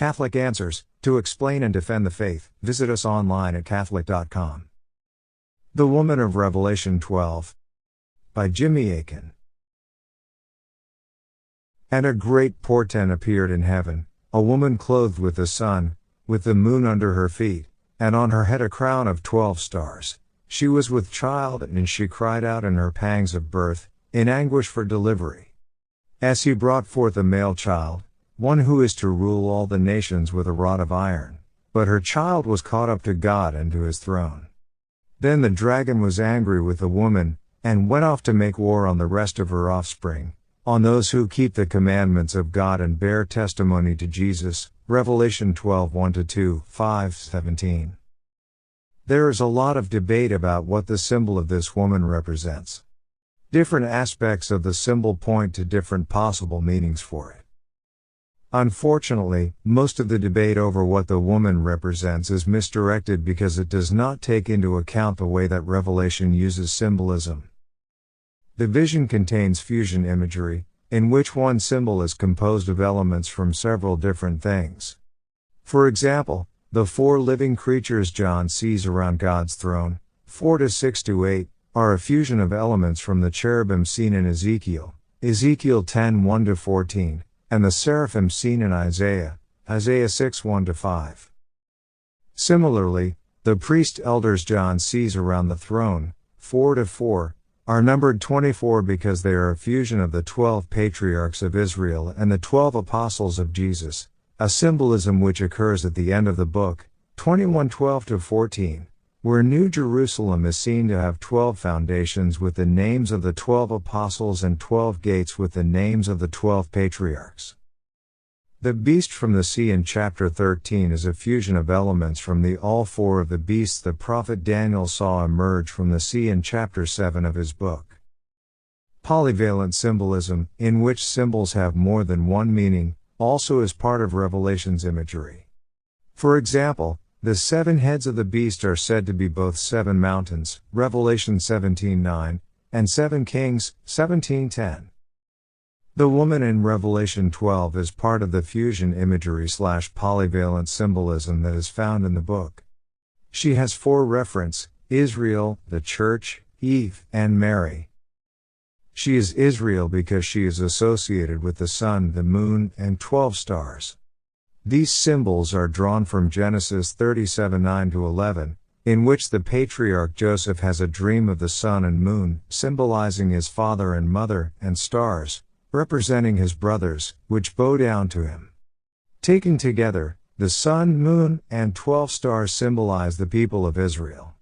Catholic Answers, to explain and defend the faith. Visit us online at Catholic.com. The Woman of Revelation 12. By Jimmy AKIN. And a great portent appeared in heaven, a woman clothed with the sun, with the moon under her feet, and on her head a crown of 12 stars. She was with child, and she cried out in her pangs of birth, in anguish for delivery. As he brought forth a male child, one who is to rule all the nations with a rod of iron. But her child was caught up to God and to his throne. Then the dragon was angry with the woman, and went off to make war on the rest of her offspring, on those who keep the commandments of God and bear testimony to Jesus. Revelation 12, 1-2, 5, 17. There is a lot of debate about what the symbol of this woman represents. Different aspects of the symbol point to different possible meanings for it. Unfortunately, most of the debate over what the woman represents is misdirected because it does not take into account the way that Revelation uses symbolism. The vision contains fusion imagery, in which one symbol is composed of elements from several different things. For example, the 4 living creatures John sees around God's throne, 4-6-8, are a fusion of elements from the cherubim seen in Ezekiel, Ezekiel 10, 1-14, and the seraphim seen in Isaiah, Isaiah 6, 1-5. Similarly, the priest elders John sees around the throne, 4-4, are numbered 24 because they are a fusion of the 12 patriarchs of Israel and the 12 apostles of Jesus, a symbolism which occurs at the end of the book, 21:12-14, where New Jerusalem is seen to have 12 foundations with the names of the 12 apostles and 12 gates with the names of the 12 patriarchs. The beast from the sea in chapter 13 is a fusion of elements from the all 4 of the beasts the prophet Daniel saw emerge from the sea in chapter 7 of his book. Polyvalent symbolism, in which symbols have more than one meaning, also is part of Revelation's imagery. For example, the 7 heads of the beast are said to be both 7 mountains, Revelation 17:9, and 7 kings, 17:10. The woman in Revelation 12 is part of the fusion imagery/polyvalent symbolism that is found in the book. She has 4 references: Israel, the church, Eve, and Mary. She is Israel because she is associated with the sun, the moon, and 12 stars. These symbols are drawn from Genesis 37:9-11, in which the patriarch Joseph has a dream of the sun and moon, symbolizing his father and mother, and stars, representing his brothers, which bow down to him. Taken together, the sun, moon, and 12 stars symbolize the people of Israel.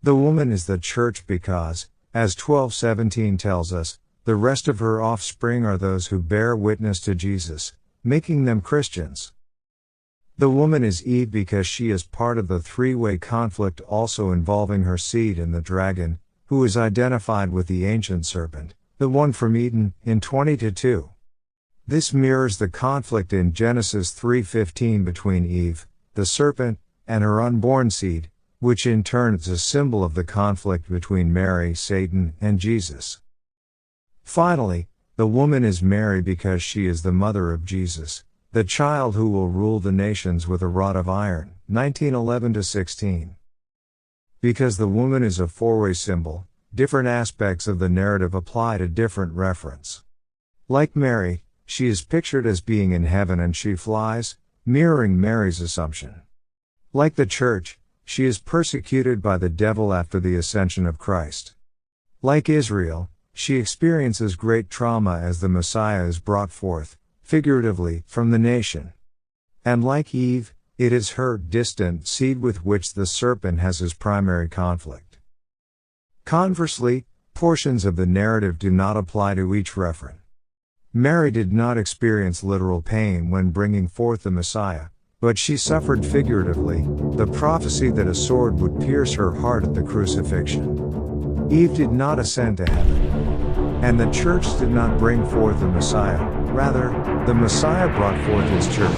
The woman is the church because, as 12:17 tells us, the rest of her offspring are those who bear witness to Jesus, making them Christians. The woman is Eve because she is part of the 3-way conflict also involving her seed and the dragon, who is identified with the ancient serpent, the one from Eden, in 20-2. This mirrors the conflict in Genesis 3:15 between Eve, the serpent, and her unborn seed, which in turn is a symbol of the conflict between Mary, Satan, and Jesus. Finally, the woman is Mary because she is the mother of Jesus, the child who will rule the nations with a rod of iron, 19:11-16. Because the woman is a 4-way symbol, different aspects of the narrative apply to different reference. Like Mary, she is pictured as being in heaven and she flies, mirroring Mary's assumption. Like the church, she is persecuted by the devil after the ascension of Christ. Like Israel, she experiences great trauma as the Messiah is brought forth, figuratively, from the nation. And like Eve, it is her distant seed with which the serpent has his primary conflict. Conversely, portions of the narrative do not apply to each referent. Mary did not experience literal pain when bringing forth the Messiah, but she suffered figuratively, the prophecy that a sword would pierce her heart at the crucifixion. Eve did not ascend to heaven. And the church did not bring forth the Messiah, rather, the Messiah brought forth his church.